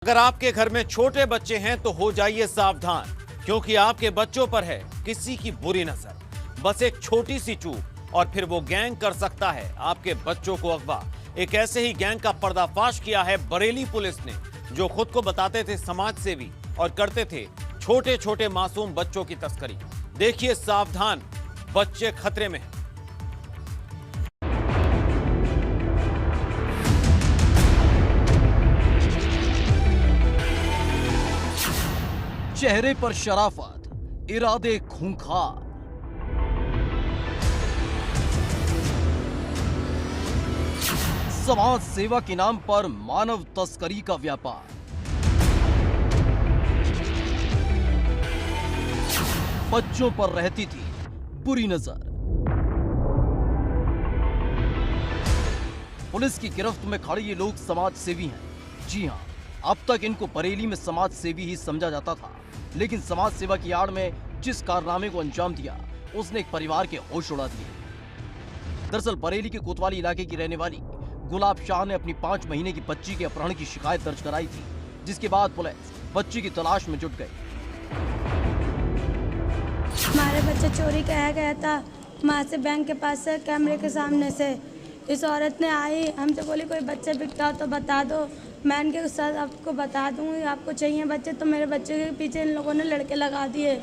अगर आपके घर में छोटे बच्चे हैं तो हो जाइए सावधान, क्योंकि आपके बच्चों पर है किसी की बुरी नजर। बस एक छोटी सी चूक और फिर वो गैंग कर सकता है आपके बच्चों को अगवा। एक ऐसे ही गैंग का पर्दाफाश किया है बरेली पुलिस ने, जो खुद को बताते थे समाज सेवी और करते थे छोटे छोटे मासूम बच्चों की तस्करी। देखिए सावधान, बच्चे खतरे में हैं। चेहरे पर शराफत, इरादे खूंखार। समाज सेवा के नाम पर मानव तस्करी का व्यापार। बच्चों पर रहती थी बुरी नजर। पुलिस की गिरफ्त में खड़े ये लोग समाज सेवी हैं। जी हां, अब तक इनको बरेली में समाज सेवी ही समझा जाता था, लेकिन समाज सेवा की आड़ में जिस कारनामे को अंजाम दिया, उसने एक परिवार के होश उड़ा दिए। दरअसल बरेली के कोतवाली इलाके की रहने वाली गुलाब शाह ने अपनी 5 महीने की बच्ची के अपहरण की शिकायत दर्ज कराई थी, जिसके बाद पुलिस बच्ची की तलाश में जुट गई। हमारे बच्चे चोरी किया गया था वहाँ से, बैंक के पास से, कैमरे के सामने से। इस औरत ने आई, हमसे बोली कोई बच्चे बिकता हो तो बता दो। मैं इनके साथ आपको बता दूंगी, आपको चाहिए बच्चे तो। मेरे बच्चे के पीछे इन लोगों ने लड़के लगा दिए,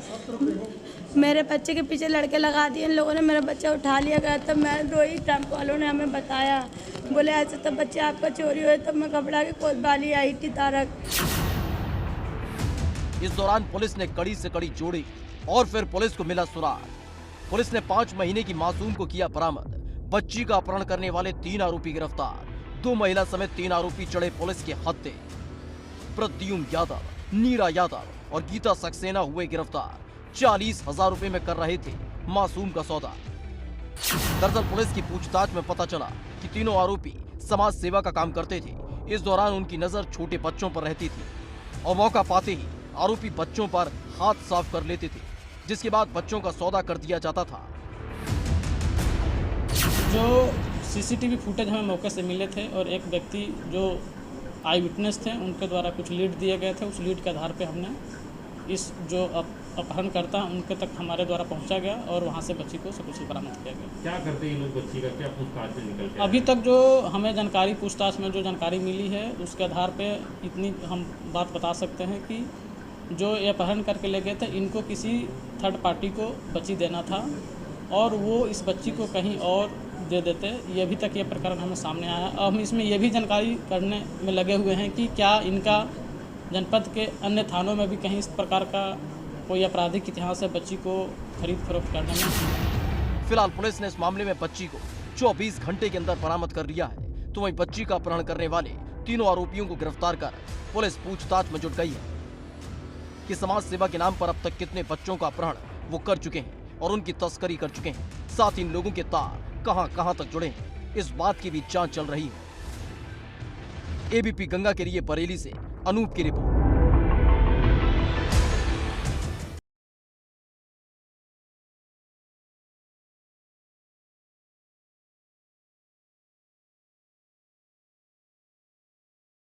मेरे बच्चे के पीछे लड़के लगा दिए इन लोगों ने। मेरा बच्चा उठा लिया गया। तब मैं रोई, टेम्पो वालों ने हमें बताया, बोले ऐसे तो बच्चे आपका चोरी हुए। तब मैं कपड़ा की कोतवाली आई थी तारक। इस दौरान पुलिस ने कड़ी से कड़ी जोड़ी और फिर पुलिस को मिला सुराग। पुलिस ने 5 महीने की मासूम को किया बरामद। बच्ची का अपहरण करने वाले 3 आरोपी गिरफ्तार। 2 महिला समेत 3 आरोपी चढ़े पुलिस के हत्थे। प्रद्युम्न यादव, नीरा यादव और गीता सक्सेना हुए गिरफ्तार। 40,000 रुपए में कर रहे थे मासूम का सौदा। दरअसल पुलिस की पूछताछ में पता चला कि तीनों आरोपी समाज सेवा का काम करते थे। इस दौरान उनकी नजर छोटे बच्चों पर रहती थी और मौका पाते ही आरोपी बच्चों पर हाथ साफ कर लेते थे, जिसके बाद बच्चों का सौदा कर दिया जाता था। जो सीसीटीवी फुटेज हमें मौके से मिले थे और एक व्यक्ति जो आई विटनेस थे, उनके द्वारा कुछ लीड दिए गए थे। उस लीड के आधार पे हमने इस जो अपहरणकर्ता उनके तक हमारे द्वारा पहुंचा गया और वहां से बच्ची को सकुशल बरामद किया गया। क्या करते हैं लोग बच्ची का, क्या पूछताछ से निकल के? अभी तक जो हमें जानकारी, पूछताछ में जो जानकारी मिली है, उसके आधार पे इतनी हम बात बता सकते हैं कि जो ये अपहरण करके ले गए थे, इनको किसी थर्ड पार्टी को बच्ची देना था और वो इस बच्ची को कहीं और दे देते। ये अभी तक ये प्रकरण हमें सामने आया। अब हम इसमें ये भी जानकारी करने में लगे हुए हैं कि क्या इनका जनपद के अन्य थानों में भी कहीं इस प्रकार का कोई आपराधिक इतिहास है बच्ची को खरीद फरोख्त करने में। फिलहाल पुलिस ने इस मामले में बच्ची को 24 घंटे के अंदर बरामद कर लिया है। तो वहीं बच्ची का अपहरण करने वाले तीनों आरोपियों को गिरफ्तार कर पुलिस पूछताछ में जुट गई है कि समाज सेवा के नाम पर अब तक कितने बच्चों का अपहरण वो कर चुके हैं और उनकी तस्करी कर चुके हैं। साथ ही इन लोगों के तार कहां तक जुड़े हैं, इस बात की भी जांच चल रही है। एबीपी गंगा के लिए बरेली से अनूप की रिपोर्ट।